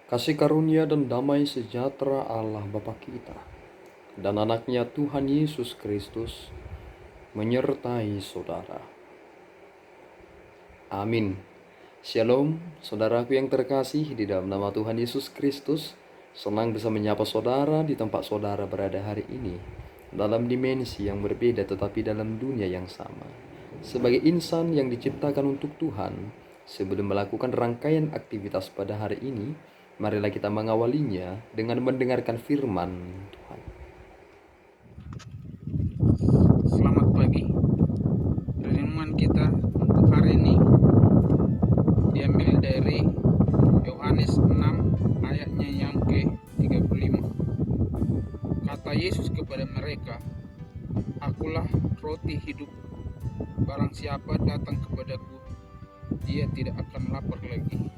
Kasih karunia dan damai sejahtera Allah Bapa kita dan anaknya Tuhan Yesus Kristus menyertai saudara. Amin. Shalom, saudaraku yang terkasih di dalam nama Tuhan Yesus Kristus. Senang bisa menyapa saudara di tempat saudara berada hari ini, dalam dimensi yang berbeda tetapi dalam dunia yang sama. Sebagai insan yang diciptakan untuk Tuhan, sebelum melakukan rangkaian aktivitas pada hari ini, marilah kita mengawalinya dengan mendengarkan firman Tuhan. Selamat pagi. Renungan kita untuk hari ini diambil dari Yohanes 6 ayatnya yang ke-35. Kata Yesus kepada mereka, "Akulah roti hidup. Barang siapa datang kepadaku, dia tidak akan lapar lagi.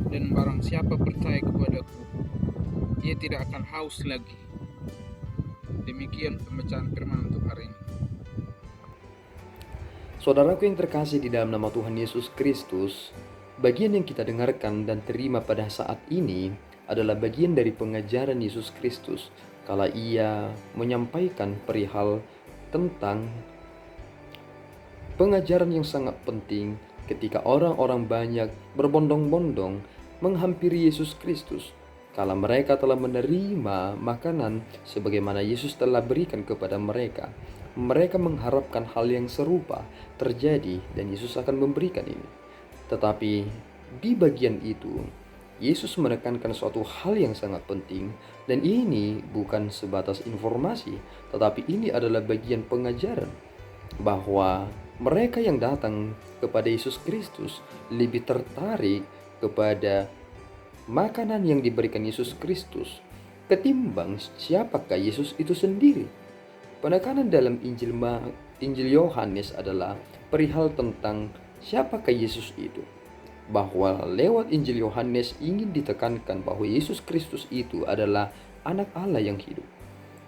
Dan barang siapa percaya kepadaku, dia tidak akan haus lagi." Demikian pembacaan firman untuk hari ini. Saudaraku yang terkasih di dalam nama Tuhan Yesus Kristus, bagian yang kita dengarkan dan terima pada saat ini adalah bagian dari pengajaran Yesus Kristus kala ia menyampaikan perihal tentang pengajaran yang sangat penting ketika orang-orang banyak berbondong-bondong menghampiri Yesus Kristus kala mereka telah menerima makanan sebagaimana Yesus telah berikan kepada mereka. Mereka mengharapkan hal yang serupa terjadi dan Yesus akan memberikan ini. Tetapi di bagian itu, Yesus menekankan suatu hal yang sangat penting, dan ini bukan sebatas informasi, tetapi ini adalah bagian pengajaran bahwa mereka yang datang kepada Yesus Kristus lebih tertarik kepada makanan yang diberikan Yesus Kristus ketimbang siapakah Yesus itu sendiri. Penekanan dalam Injil Yohanes adalah perihal tentang siapakah Yesus itu. Bahwa lewat Injil Yohanes ingin ditekankan bahwa Yesus Kristus itu adalah anak Allah yang hidup.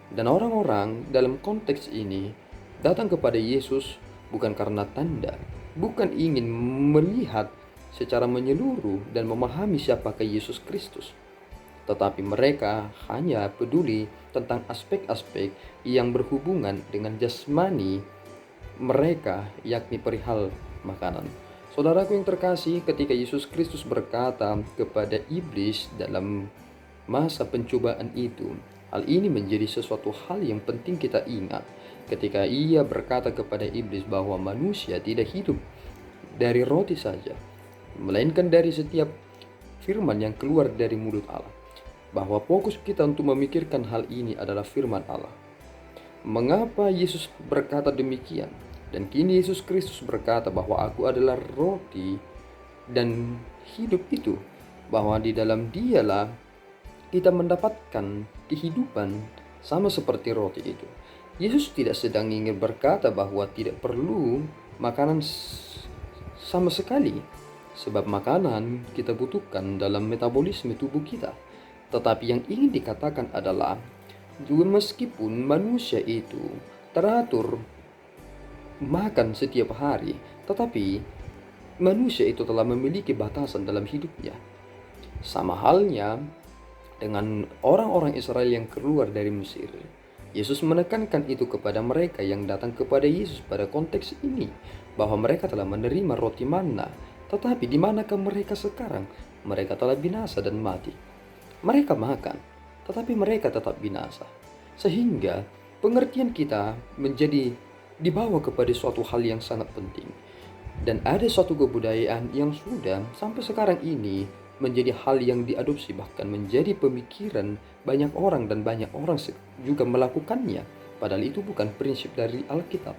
Dan orang-orang dalam konteks ini datang kepada Yesus bukan karena tanda, bukan ingin melihat secara menyeluruh dan memahami siapakah Yesus Kristus. Tetapi mereka hanya peduli tentang aspek-aspek yang berhubungan dengan jasmani mereka, yakni perihal makanan. Saudaraku yang terkasih, ketika Yesus Kristus berkata kepada iblis dalam masa pencobaan itu, hal ini menjadi sesuatu hal yang penting kita ingat. Ketika ia berkata kepada iblis bahwa manusia tidak hidup dari roti saja, melainkan dari setiap firman yang keluar dari mulut Allah. Bahwa fokus kita untuk memikirkan hal ini adalah firman Allah. Mengapa Yesus berkata demikian? Dan kini Yesus Kristus berkata bahwa aku adalah roti dan hidup itu. Bahwa di dalam dialah kita mendapatkan kehidupan sama seperti roti itu. Yesus tidak sedang ingin berkata bahwa tidak perlu makanan sama sekali. Sebab makanan kita butuhkan dalam metabolisme tubuh kita. Tetapi yang ingin dikatakan adalah, meskipun manusia itu teratur makan setiap hari, tetapi manusia itu telah memiliki batasan dalam hidupnya. Sama halnya dengan orang-orang Israel yang keluar dari Mesir. Yesus menekankan itu kepada mereka yang datang kepada Yesus pada konteks ini, bahwa mereka telah menerima roti manna. Tetapi di manakah mereka sekarang? Mereka telah binasa dan mati. Mereka makan, tetapi mereka tetap binasa. Sehingga pengertian kita menjadi dibawa kepada suatu hal yang sangat penting. Dan ada suatu kebudayaan yang sudah sampai sekarang ini menjadi hal yang diadopsi, bahkan menjadi pemikiran banyak orang dan banyak orang juga melakukannya. Padahal itu bukan prinsip dari Alkitab.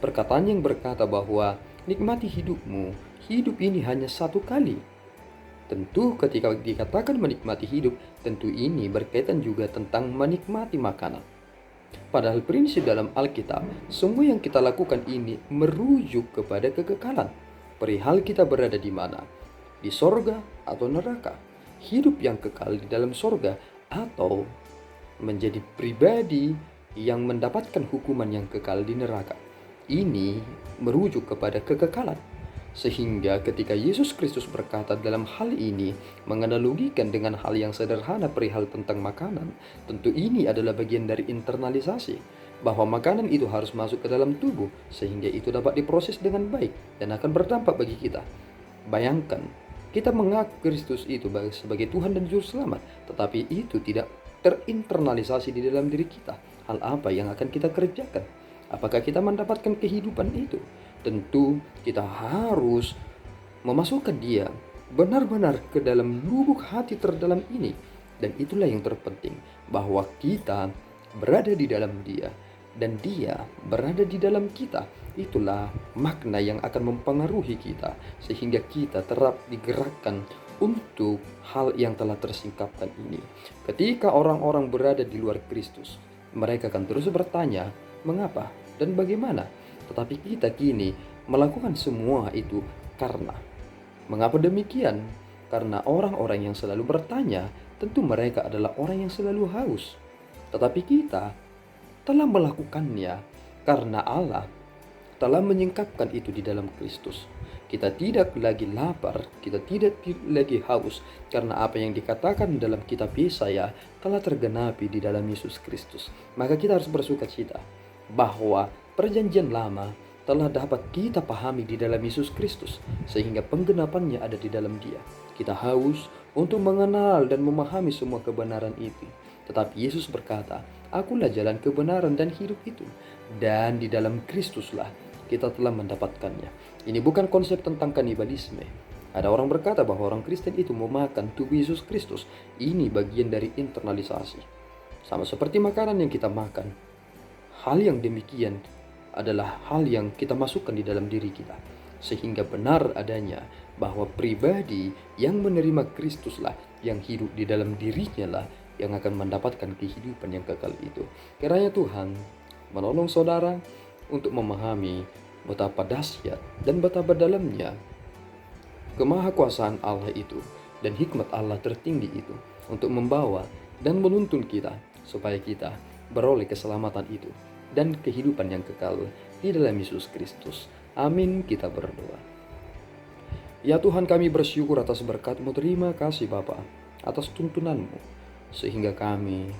Perkataan yang berkata bahwa nikmati hidupmu, hidup ini hanya satu kali. Tentu ketika dikatakan menikmati hidup, tentu ini berkaitan juga tentang menikmati makanan. Padahal prinsip dalam Alkitab, semua yang kita lakukan ini merujuk kepada kekekalan. Perihal kita berada di mana? Di sorga atau neraka? Hidup yang kekal di dalam sorga atau menjadi pribadi yang mendapatkan hukuman yang kekal di neraka. Ini merujuk kepada kekekalan. Sehingga ketika Yesus Kristus berkata dalam hal ini, menganalogikan dengan hal yang sederhana perihal tentang makanan, tentu ini adalah bagian dari internalisasi, bahwa makanan itu harus masuk ke dalam tubuh, sehingga itu dapat diproses dengan baik dan akan berdampak bagi kita. Bayangkan, kita mengaku Kristus itu sebagai Tuhan dan Juru Selamat, tetapi itu tidak terinternalisasi di dalam diri kita. Hal apa yang akan kita kerjakan? Apakah kita mendapatkan kehidupan itu? Tentu kita harus memasukkan dia benar-benar ke dalam lubuk hati terdalam ini. Dan itulah yang terpenting, bahwa kita berada di dalam dia dan dia berada di dalam kita. Itulah makna yang akan mempengaruhi kita, sehingga kita terap digerakkan untuk hal yang telah tersingkapkan ini. Ketika orang-orang berada di luar Kristus, mereka akan terus bertanya, mengapa dan bagaimana? Tetapi kita kini melakukan semua itu karena. Mengapa demikian? Karena orang-orang yang selalu bertanya, tentu mereka adalah orang yang selalu haus. Tetapi kita telah melakukannya karena Allah telah menyingkapkan itu di dalam Kristus. Kita tidak lagi lapar, kita tidak lagi haus, karena apa yang dikatakan dalam kitab Yesaya telah tergenapi di dalam Yesus Kristus. Maka kita harus bersukacita bahwa perjanjian lama telah dapat kita pahami di dalam Yesus Kristus, sehingga penggenapannya ada di dalam Dia. Kita haus untuk mengenal dan memahami semua kebenaran itu. Tetapi Yesus berkata, "Akulah jalan kebenaran dan hidup itu." Dan di dalam Kristuslah kita telah mendapatkannya. Ini bukan konsep tentang kanibalisme. Ada orang berkata bahwa orang Kristen itu memakan tubuh Yesus Kristus. Ini bagian dari internalisasi. Sama seperti makanan yang kita makan. Hal yang demikian adalah hal yang kita masukkan di dalam diri kita, sehingga benar adanya bahwa pribadi yang menerima Kristuslah, yang hidup di dalam dirinya lah, yang akan mendapatkan kehidupan yang kekal itu. Kiranya Tuhan menolong saudara untuk memahami betapa dahsyat dan betapa dalamnya kemahakuasaan Allah itu dan hikmat Allah tertinggi itu untuk membawa dan menuntun kita supaya kita beroleh keselamatan itu dan kehidupan yang kekal di dalam Yesus Kristus. Amin, kita berdoa. Ya Tuhan, kami bersyukur atas berkat-Mu. Terima kasih Bapa atas tuntunan-Mu, sehingga kami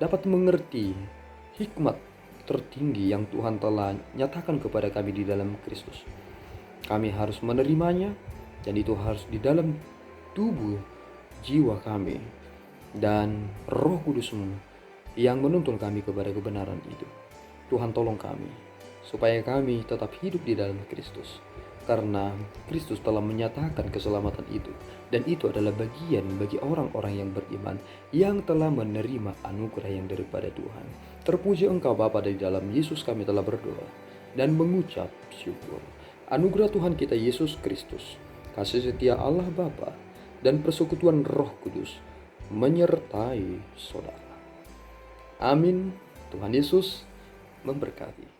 dapat mengerti hikmat tertinggi yang Tuhan telah nyatakan kepada kami di dalam Kristus. Kami harus menerimanya, dan itu harus di dalam tubuh jiwa kami, dan Roh Kudus-Mu yang menuntun kami kepada kebenaran itu. Tuhan, tolong kami supaya kami tetap hidup di dalam Kristus, karena Kristus telah menyatakan keselamatan itu, dan itu adalah bagian bagi orang-orang yang beriman yang telah menerima anugerah yang daripada Tuhan. Terpuji Engkau Bapa, di dalam Yesus kami telah berdoa dan mengucap syukur. Anugerah Tuhan kita Yesus Kristus, kasih setia Allah Bapa, dan persekutuan Roh Kudus menyertai saudara. Amin. Tuhan Yesus memberkati.